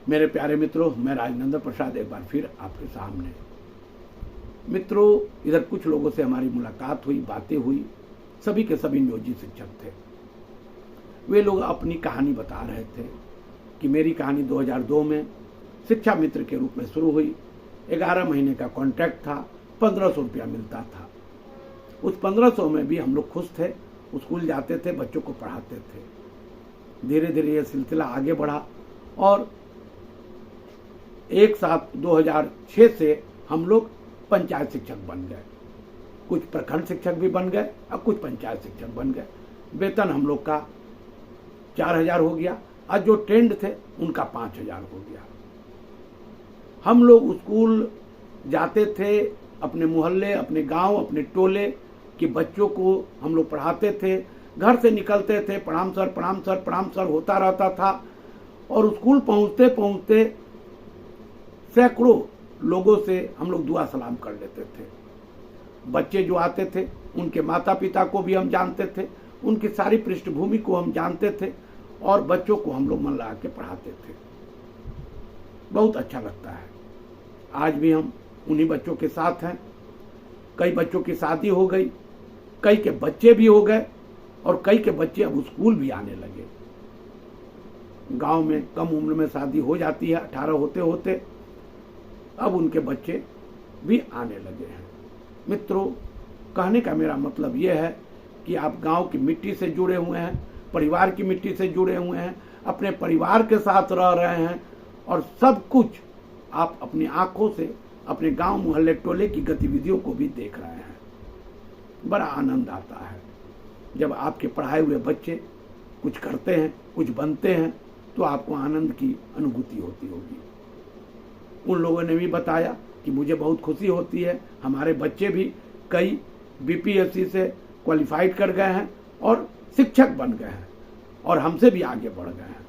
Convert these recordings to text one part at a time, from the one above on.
मेरे प्यारे मित्रों, मैं राजनंदन प्रसाद एक बार फिर आपके सामने। मित्रों, इधर कुछ लोगों से हमारी मुलाकात हुई, बातें हुई। सभी के सभी नियोजित शिक्षक थे। वे लोग अपनी कहानी बता रहे थे कि मेरी कहानी 2002 में शिक्षा मित्र के रूप में शुरू हुई। 11 महीने का कॉन्ट्रैक्ट था, 1500 रुपया मिलता था। उस 1500 में भी हम लोग खुश थे। स्कूल जाते थे, बच्चों को पढ़ाते थे। धीरे धीरे ये सिलसिला आगे बढ़ा और एक साथ 2006 से हम लोग पंचायत शिक्षक बन गए। कुछ प्रखंड शिक्षक भी बन गए और कुछ पंचायत शिक्षक बन गए। वेतन हम लोग का 4000 हो गया और जो ट्रेंड थे उनका 5000 हो गया। हम लोग स्कूल जाते थे, अपने मोहल्ले, अपने गांव, अपने टोले के बच्चों को हम लोग पढ़ाते थे। घर से निकलते थे, प्रणाम सर, प्रणाम सर, प्रणाम सर होता रहता था। और स्कूल पहुंचते पहुंचते सैकड़ों लोगों से हम लोग दुआ सलाम कर लेते थे। बच्चे जो आते थे उनके माता पिता को भी हम जानते थे, उनकी सारी पृष्ठभूमि को हम जानते थे और बच्चों को हम लोग मन लगा के पढ़ाते थे। बहुत अच्छा लगता है। आज भी हम उन्हीं बच्चों के साथ हैं। कई बच्चों की शादी हो गई, कई के बच्चे भी हो गए और कई के बच्चे अब स्कूल भी आने लगे। गांव में कम उम्र में शादी हो जाती है, 18 होते होते अब उनके बच्चे भी आने लगे हैं। मित्रों, कहने का मेरा मतलब यह है कि आप गांव की मिट्टी से जुड़े हुए हैं, परिवार की मिट्टी से जुड़े हुए हैं, अपने परिवार के साथ रह रहे हैं और सब कुछ आप अपनी आंखों से अपने गांव, मोहल्ले, टोले की गतिविधियों को भी देख रहे हैं। बड़ा आनंद आता है जब आपके पढ़ाए हुए बच्चे कुछ करते हैं, कुछ बनते हैं, तो आपको आनंद की अनुभूति होती होगी। उन लोगों ने भी बताया कि मुझे बहुत खुशी होती है, हमारे बच्चे भी कई बीपीएससी से क्वालिफाइड कर गए हैं और शिक्षक बन गए हैं और हमसे भी आगे बढ़ गए हैं।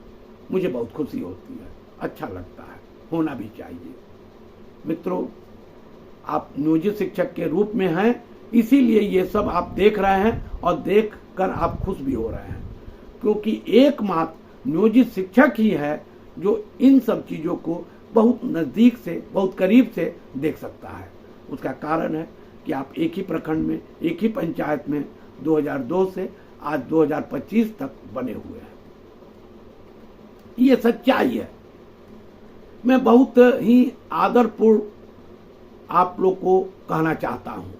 मुझे बहुत खुशी होती है, अच्छा लगता है, होना भी चाहिए। मित्रों, आप नियोजित शिक्षक के रूप में हैं, इसीलिए ये सब आप देख रहे हैं और देख कर आप खुश भी हो रहे हैं, क्योंकि एकमात्र नियोजित शिक्षक ही है जो इन सब चीज़ों को बहुत नज़दीक से, बहुत करीब से देख सकता है। उसका कारण है कि आप एक ही प्रखंड में, एक ही पंचायत में 2002 से आज 2025 तक बने हुए हैं। ये सच्चाई है। मैं बहुत ही आदरपूर्ण आप लोग को कहना चाहता हूं,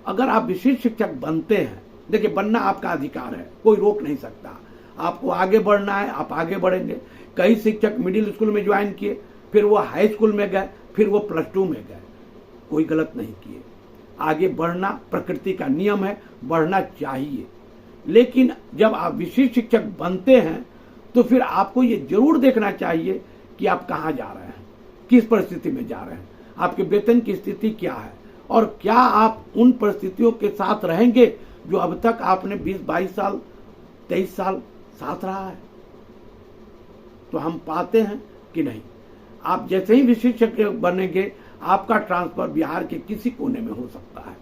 अगर आप विशिष्ट शिक्षक बनते हैं, देखिए बनना आपका अधिकार है, कोई रोक नहीं सकता। आपको आगे बढ़ना है, आप आगे बढ़ेंगे। कई शिक्षक मिडिल स्कूल में ज्वाइन किए, फिर वो हाई स्कूल में गए, फिर वो +2 में गए, कोई गलत नहीं किए। आगे बढ़ना प्रकृति का नियम है, बढ़ना चाहिए। लेकिन जब आप विशिष्ट शिक्षक बनते हैं तो फिर आपको ये जरूर देखना चाहिए कि आप कहाँ जा रहे हैं, किस परिस्थिति में जा रहे हैं, आपके वेतन की स्थिति क्या है और क्या आप उन परिस्थितियों के साथ रहेंगे जो अब तक आपने 20-22 साल, 23 साल साथ रहा है। तो हम पाते हैं कि नहीं, आप जैसे ही विशिष्ट शिक्षक बनेंगे, आपका ट्रांसफर बिहार के किसी कोने में हो सकता है,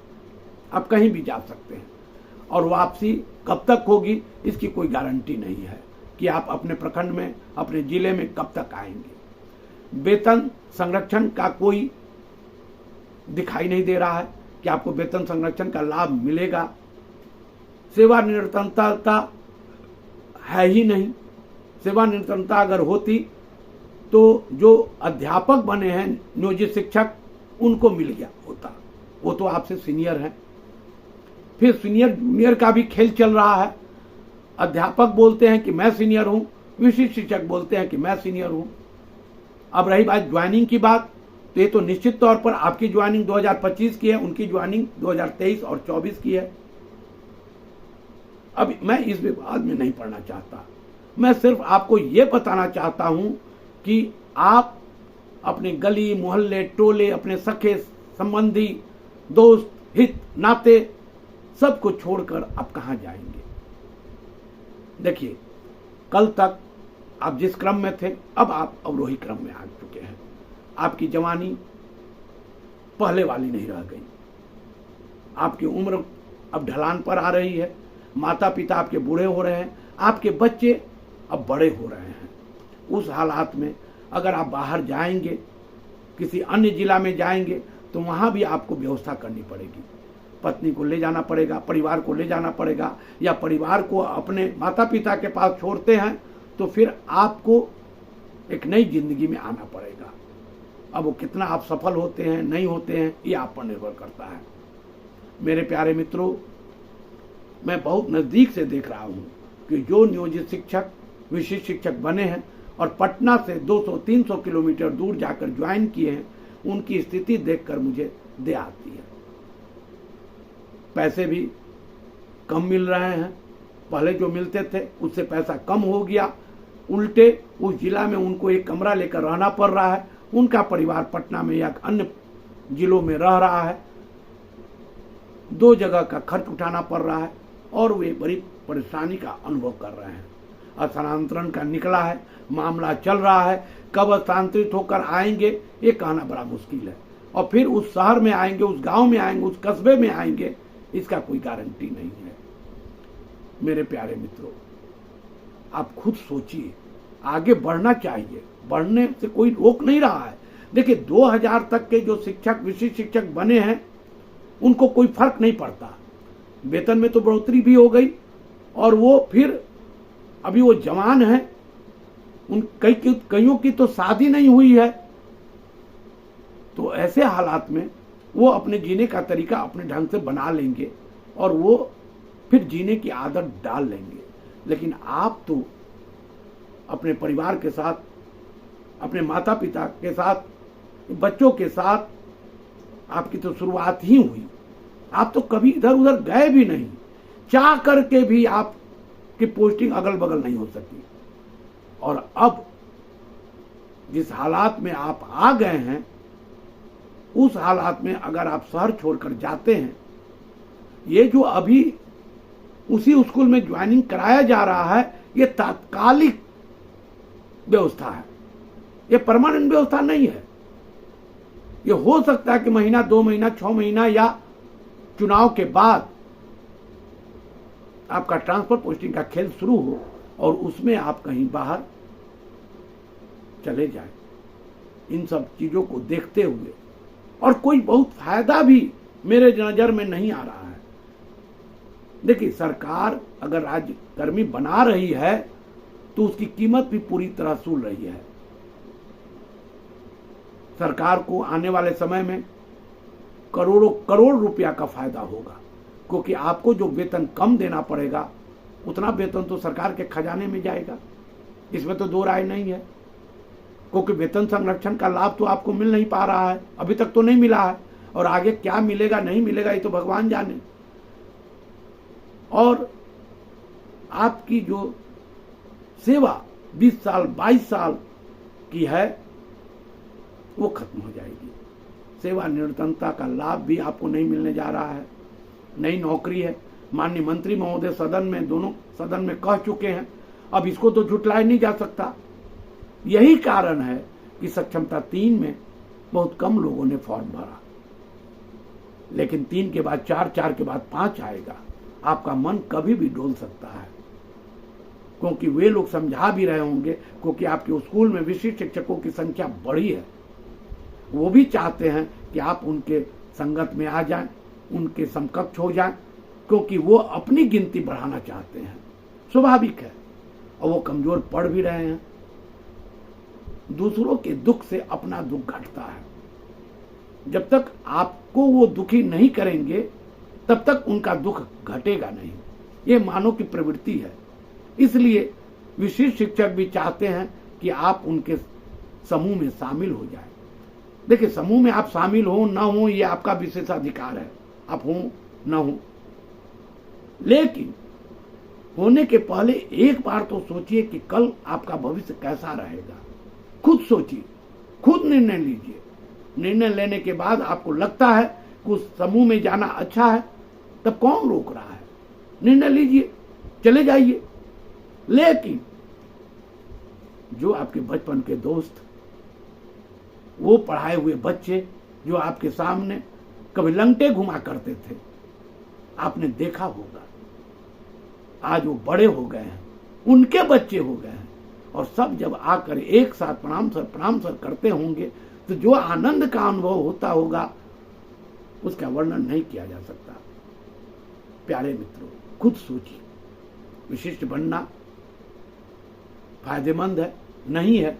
आप कहीं भी जा सकते हैं और वापसी कब तक होगी इसकी कोई गारंटी नहीं है कि आप अपने प्रखंड में, अपने जिले में कब तक आएंगे। वेतन संरक्षण का कोई दिखाई नहीं दे रहा है कि आपको वेतन संरक्षण का लाभ मिलेगा। सेवानिवृत्तता है ही नहीं। सेवानिवृत्तता अगर होती तो जो अध्यापक बने हैं नियोजित शिक्षक, उनको मिल गया होता, वो तो आपसे सीनियर हैं। फिर सीनियर जूनियर का भी खेल चल रहा है। अध्यापक बोलते हैं कि मैं सीनियर हूं, विशिष्ट शिक्षक बोलते हैं कि मैं सीनियर हूं। अब रही बात ज्वाइनिंग की बात, तो ये तो निश्चित तौर पर आपकी ज्वाइनिंग 2025 की है, उनकी ज्वाइनिंग 2023 और 24 की है। अब मैं इस विवाद में नहीं पढ़ना चाहता, मैं सिर्फ आपको ये बताना चाहता हूं कि आप अपने गली, मोहल्ले, टोले, अपने सखे संबंधी, दोस्त, हित नाते सबको छोड़कर आप कहां जाएंगे। देखिए, कल तक आप जिस क्रम में थे, अब आप अवरोही क्रम में आ चुके हैं। आपकी जवानी पहले वाली नहीं रह गई। आपकी उम्र अब ढलान पर आ रही है। माता पिता आपके बूढ़े हो रहे हैं, आपके बच्चे अब बड़े हो रहे हैं। उस हालात में अगर आप बाहर जाएंगे, किसी अन्य जिला में जाएंगे, तो वहाँ भी आपको व्यवस्था करनी पड़ेगी। पत्नी को ले जाना पड़ेगा, परिवार को ले जाना पड़ेगा, या परिवार को अपने माता पिता के पास छोड़ते हैं तो फिर आपको एक नई जिंदगी में आना पड़ेगा। अब वो कितना आप सफल होते हैं नहीं होते हैं ये आप पर निर्भर करता है। मेरे प्यारे मित्रों, मैं बहुत नज़दीक से देख रहा हूँ कि जो नियोजित शिक्षक, विशिष्ट शिक्षक बने हैं और पटना से 200-300 किलोमीटर दूर जाकर ज्वाइन किए हैं, उनकी स्थिति देखकर मुझे दया आती है। पैसे भी कम मिल रहे हैं, पहले जो मिलते थे उससे पैसा कम हो गया, उल्टे उस जिला में उनको एक कमरा लेकर रहना पड़ रहा है, उनका परिवार पटना में या अन्य जिलों में रह रहा है, 2 जगह का खर्च उठाना पड़ रहा है और वे बड़ी परेशानी का अनुभव कर रहे हैं। स्थानांतरण का निकला है, मामला चल रहा है, कब स्थानांतरित होकर आएंगे ये कहना बड़ा मुश्किल है, और फिर उस शहर में आएंगे, उस गांव में आएंगे, उस कस्बे में आएंगे, इसका कोई गारंटी नहीं है। मेरे प्यारे मित्रों, आप खुद सोचिए, आगे बढ़ना चाहिए, बढ़ने से कोई रोक नहीं रहा है। देखिए 2000 तक के जो शिक्षक, विशिष्ट शिक्षक बने हैं, उनको कोई फर्क नहीं पड़ता, वेतन में तो बढ़ोतरी भी हो गई और वो फिर अभी वो जवान हैं, उन कईयों की तो शादी नहीं हुई है, तो ऐसे हालात में वो अपने जीने का तरीका अपने ढंग से बना लेंगे और वो फिर जीने की आदत डाल लेंगे। लेकिन आप तो अपने परिवार के साथ, अपने माता पिता के साथ, बच्चों के साथ आपकी तो शुरुआत ही हुई, आप तो कभी इधर उधर गए भी नहीं, चाह करके भी आपकी पोस्टिंग अगल बगल नहीं हो सकी, और अब जिस हालात में आप आ गए हैं, उस हालात में अगर आप शहर छोड़कर जाते हैं, ये जो अभी उसी स्कूल में ज्वाइनिंग कराया जा रहा है, ये तात्कालिक व्यवस्था है, ये परमानेंट व्यवस्था नहीं है। ये हो सकता है कि महीना, 2 महीना, 6 महीना या चुनाव के बाद आपका ट्रांसफर पोस्टिंग का खेल शुरू हो और उसमें आप कहीं बाहर चले जाएं। इन सब चीजों को देखते हुए, और कोई बहुत फायदा भी मेरे नजर में नहीं आ रहा है। देखिए, सरकार अगर राज्यकर्मी बना रही है तो उसकी कीमत भी पूरी तरह सूल रही है। सरकार को आने वाले समय में करोड़ों करोड़ रुपया का फायदा होगा, क्योंकि आपको जो वेतन कम देना पड़ेगा उतना वेतन तो सरकार के खजाने में जाएगा, इसमें तो दो राय नहीं है। क्योंकि वेतन संरक्षण का लाभ तो आपको मिल नहीं पा रहा है, अभी तक तो नहीं मिला है, और आगे क्या मिलेगा नहीं मिलेगा ये तो भगवान जाने। और आपकी जो सेवा 20 साल 22 साल की है वो खत्म हो जाएगी। सेवा निवृत्तता का लाभ भी आपको नहीं मिलने जा रहा है। नई नौकरी है, माननीय मंत्री महोदय सदन में, दोनों सदन में कह चुके हैं, अब इसको तो झुटलाया नहीं जा सकता। यही कारण है कि सक्षमता 3 में बहुत कम लोगों ने फॉर्म भरा, लेकिन 3 के बाद 4, 4 के बाद 5 आएगा। आपका मन कभी भी डोल सकता है, क्योंकि वे लोग समझा भी रहे होंगे, क्योंकि आपके स्कूल में विशिष्ट शिक्षकों की संख्या बढ़ी है। वो भी चाहते हैं कि आप उनके संगत में आ जाएं, उनके समकक्ष हो जाएं, क्योंकि वो अपनी गिनती बढ़ाना चाहते हैं, स्वाभाविक है। और वो कमजोर पड़ भी रहे हैं। दूसरों के दुख से अपना दुख घटता है। जब तक आपको वो दुखी नहीं करेंगे तब तक उनका दुख घटेगा नहीं। ये मानव की प्रवृत्ति है। इसलिए विशिष्ट शिक्षक भी चाहते हैं कि आप उनके समूह में शामिल हो जाएं। देखिए, समूह में आप शामिल हो ना हो ये आपका विशेषाधिकार है, आप हो ना हो, लेकिन होने के पहले एक बार तो सोचिए कि कल आपका भविष्य कैसा रहेगा। खुद सोचिए, खुद निर्णय लीजिए। निर्णय लेने के बाद आपको लगता है कि उस समूह में जाना अच्छा है, तब कौन रोक रहा है? निर्णय लीजिए, चले जाइए। लेकिन जो आपके बचपन के दोस्त, वो पढ़ाए हुए बच्चे जो आपके सामने कभी लंगटे घुमा करते थे, आपने देखा होगा, आज वो बड़े हो गए हैं, उनके बच्चे हो गए हैं, और सब जब आकर एक साथ प्रणाम सर करते होंगे तो जो आनंद का अनुभव होता होगा उसका वर्णन नहीं किया जा सकता। प्यारे मित्रों, खुद सोचिए, विशिष्ट बनना फायदेमंद है नहीं है?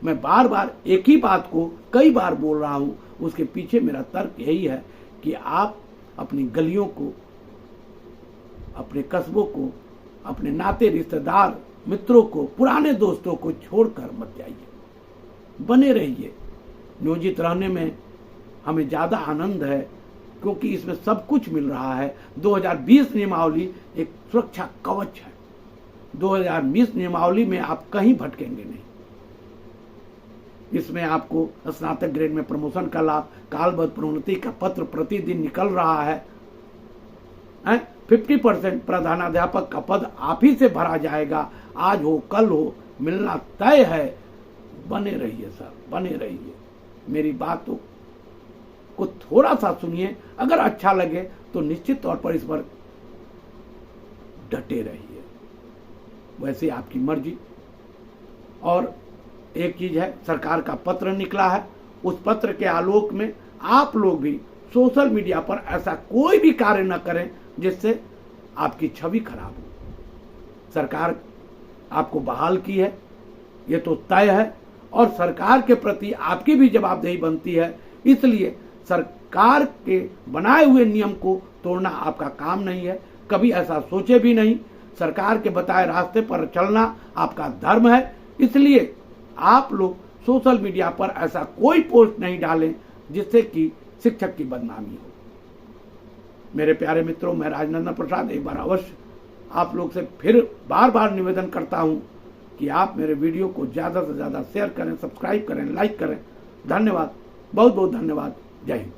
मैं बार बार एक ही बात को कई बार बोल रहा हूं। उसके पीछे मेरा तर्क यही है कि आप अपनी गलियों को, अपने कस्बों को, अपने नाते रिश्तेदार मित्रों को, पुराने दोस्तों को छोड़कर मत जाइए, बने रहिए। नियोजित रहने में हमें ज़्यादा आनंद है क्योंकि इसमें सब कुछ मिल रहा है। 2020 नियमावली एक सुरक्षा कवच है। 2020 नियमावली में आप कहीं भटकेंगे नहीं। इसमें आपको स्नातक ग्रेड में प्रमोशन का लाभ, कालबद्ध प्रोन्नति का पत्र प्रतिदिन निकल रहा है। 50% प्रधानाध्यापक का पद आप ही से भरा जाएगा। आज हो कल हो, मिलना तय है। बने रहिए सर, बने रहिए। मेरी बातों को थोड़ा सा सुनिए, अगर अच्छा लगे तो निश्चित तौर पर इस पर डटे रहिए, वैसे आपकी मर्जी। और एक चीज है, सरकार का पत्र निकला है, उस पत्र के आलोक में आप लोग भी सोशल मीडिया पर ऐसा कोई भी कार्य न करें जिससे आपकी छवि खराब हो। सरकार आपको बहाल की है, ये तो तय है, और सरकार के प्रति आपकी भी जवाबदेही बनती है। इसलिए सरकार के बनाए हुए नियम को तोड़ना आपका काम नहीं है, कभी ऐसा सोचे भी नहीं। सरकार के बताए रास्ते पर चलना आपका धर्म है। इसलिए आप लोग सोशल मीडिया पर ऐसा कोई पोस्ट नहीं डालें जिससे कि शिक्षक की बदनामी हो। मेरे प्यारे मित्रों, मैं राजनंदन प्रसाद एक बार अवश्य आप लोग से फिर बार बार निवेदन करता हूं कि आप मेरे वीडियो को ज़्यादा से ज़्यादा शेयर करें, सब्सक्राइब करें, लाइक करें। धन्यवाद, बहुत बहुत धन्यवाद। जय हिंद।